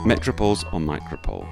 Metropols on MICROPOL.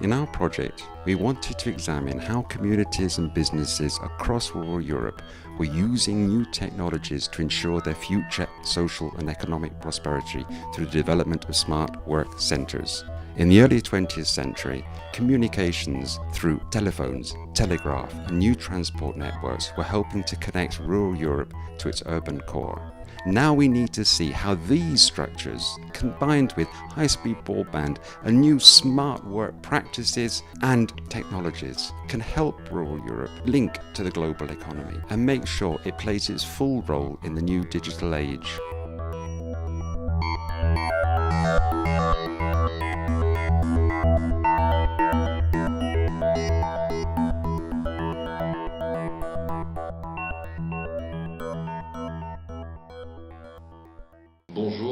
In our project, we wanted to examine how communities and businesses across rural Europe were using new technologies to ensure their future social and economic prosperity through the development of smart work centres. In the early 20th century, communications through telephones, telegraph and new transport networks were helping to connect rural Europe to its urban core. Now we need to see how these structures, combined with high-speed broadband and new smart work practices and technologies, can help rural Europe link to the global economy and make sure it plays its full role in the new digital age.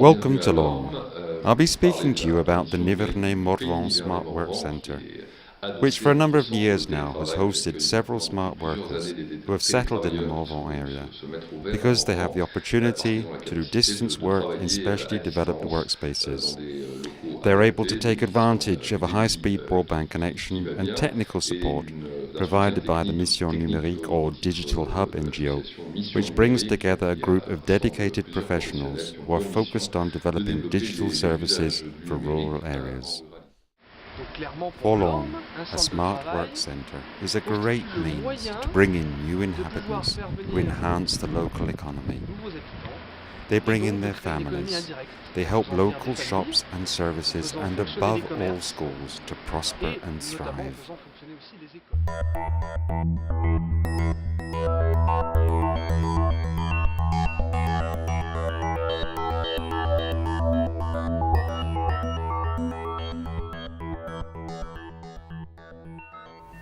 Welcome to Lorne. I'll be speaking to you about the Nivernais-Morvan Smart Work Centre, which for a number of years now has hosted several smart workers who have settled in the Morvan area because they have the opportunity to do distance work in specially developed workspaces. They're able to take advantage of a high-speed broadband connection and technical support provided by the Mission Numérique or Digital Hub NGO, which brings together a group of dedicated professionals who are focused on developing digital services for rural areas. For Lorne, a smart work centre is a great means to bring in new inhabitants who enhance the local economy. They bring in their families, they help local shops and services and above all schools to prosper and thrive.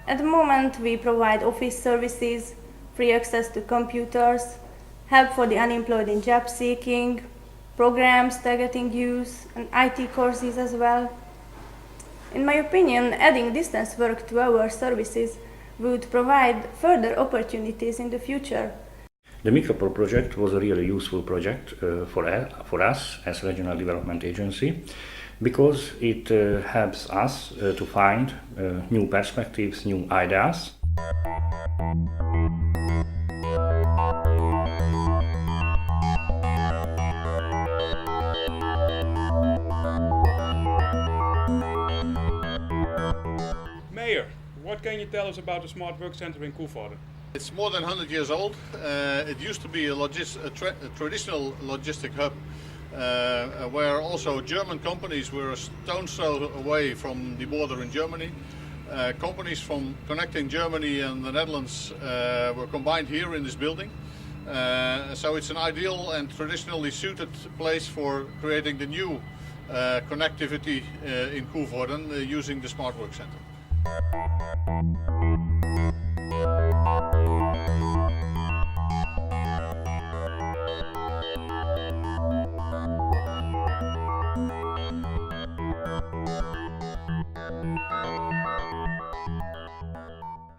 At the moment, we provide office services, free access to computers, help for the unemployed in job seeking, programs targeting youth, and IT courses as well. In my opinion, adding distance work to our services would provide further opportunities in the future. The MICROPOL project was a really useful project for us as Regional Development Agency, because it helps us to find new perspectives, new ideas. Mayor, what can you tell us about the Smart Work Centre in Koevoorde? It's more than 100 years old. It used to be a traditional logistic hub where also German companies were a stone's throw away from the border in Germany. Companies from connecting Germany and the Netherlands were combined here in this building. So it's an ideal and traditionally suited place for creating the new connectivity in Koevoorde using the Smart Work Centre.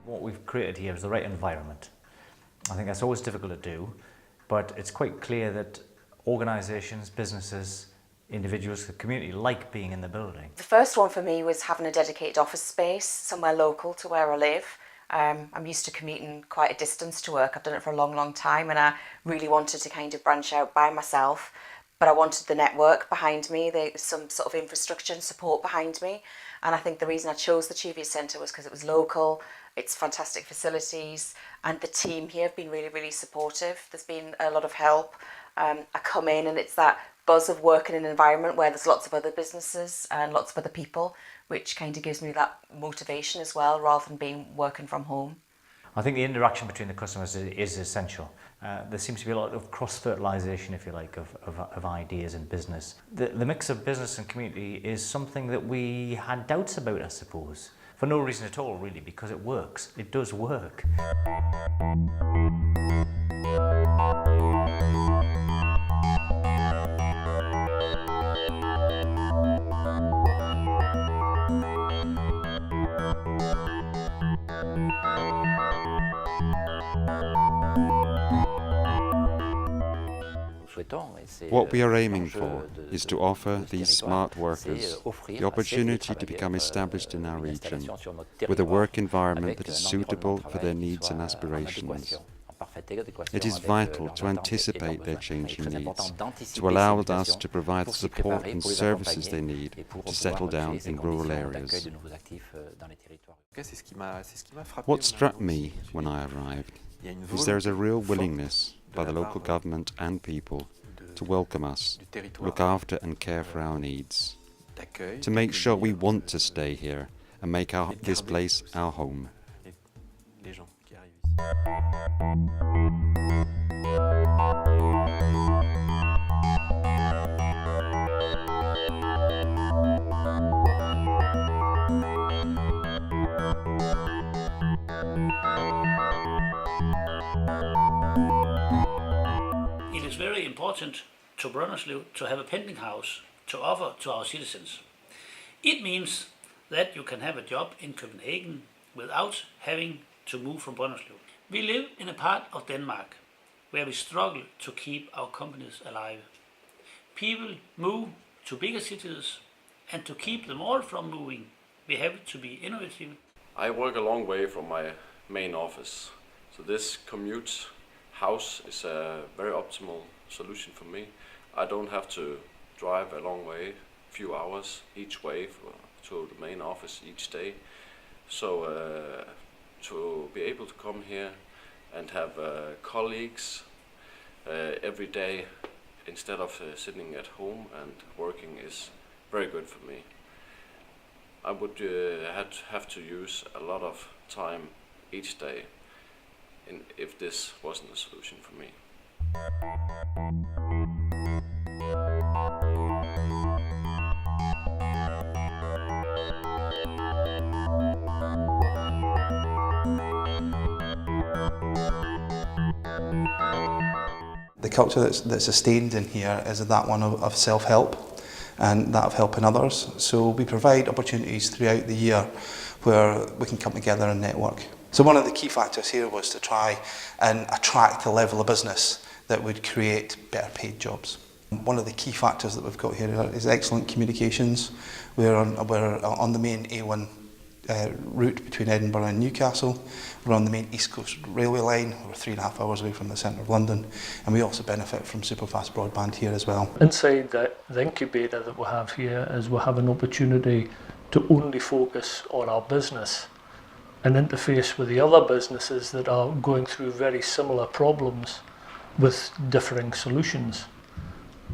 What we've created here is the right environment. I think that's always difficult to do, but it's quite clear that organisations, businesses, individuals, the community like being in the building. The first one for me was having a dedicated office space somewhere local to where I live. I'm used to commuting quite a distance to work. I've done it for a long time, and I really wanted to kind of branch out by myself, but I wanted the network behind me, some sort of infrastructure and support behind me. And I think the reason I chose the Cheviot Centre was because it was local, it's fantastic facilities, and the team here have been really supportive. There's been a lot of help. I come in and it's that buzz of work in an environment where there's lots of other businesses and lots of other people, which kind of gives me that motivation as well, rather than working from home. I think the interaction between the customers is essential. There seems to be a lot of cross-fertilisation, if you like, of ideas in business. The mix of business and community is something that we had doubts about, I suppose. For no reason at all, really, because it works. It does work. What we are aiming for is to offer these smart workers the opportunity to become established in our region with a work environment that is suitable for their needs and aspirations. It is vital to anticipate their changing needs, to allow us to provide the support and services they need to settle down in rural areas. What struck me when I arrived is there is a real willingness by the local government and people to welcome us, look after and care for our needs, to make sure we want to stay here and make this place our home. It is very important to Brønderslev to have a pending house to offer to our citizens. It means that you can have a job in Copenhagen without having to move from Brønderslev. We live in a part of Denmark where we struggle to keep our companies alive. People move to bigger cities, and to keep them all from moving, we have to be innovative. I work a long way from my main office, so this commute house is a very optimal solution for me. I don't have to drive a long way, few hours each way to the main office each day. So to be able to come here and have colleagues every day instead of sitting at home and working is very good for me. I would have to use a lot of time each day if this wasn't a solution for me. The culture that's sustained in here is that one of self-help and that of helping others. So we provide opportunities throughout the year where we can come together and network. So one of the key factors here was to try and attract a level of business that would create better paid jobs. One of the key factors that we've got here is excellent communications. We're on the main A1 route between Edinburgh and Newcastle. We're on the main East Coast Railway line. We're 3.5 hours away from the centre of London, and we also benefit from superfast broadband here as well. Inside the incubator that we have here is we have an opportunity to only focus on our business and interface with the other businesses that are going through very similar problems with differing solutions,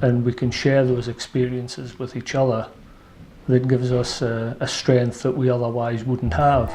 and we can share those experiences with each other. That gives us a strength that we otherwise wouldn't have.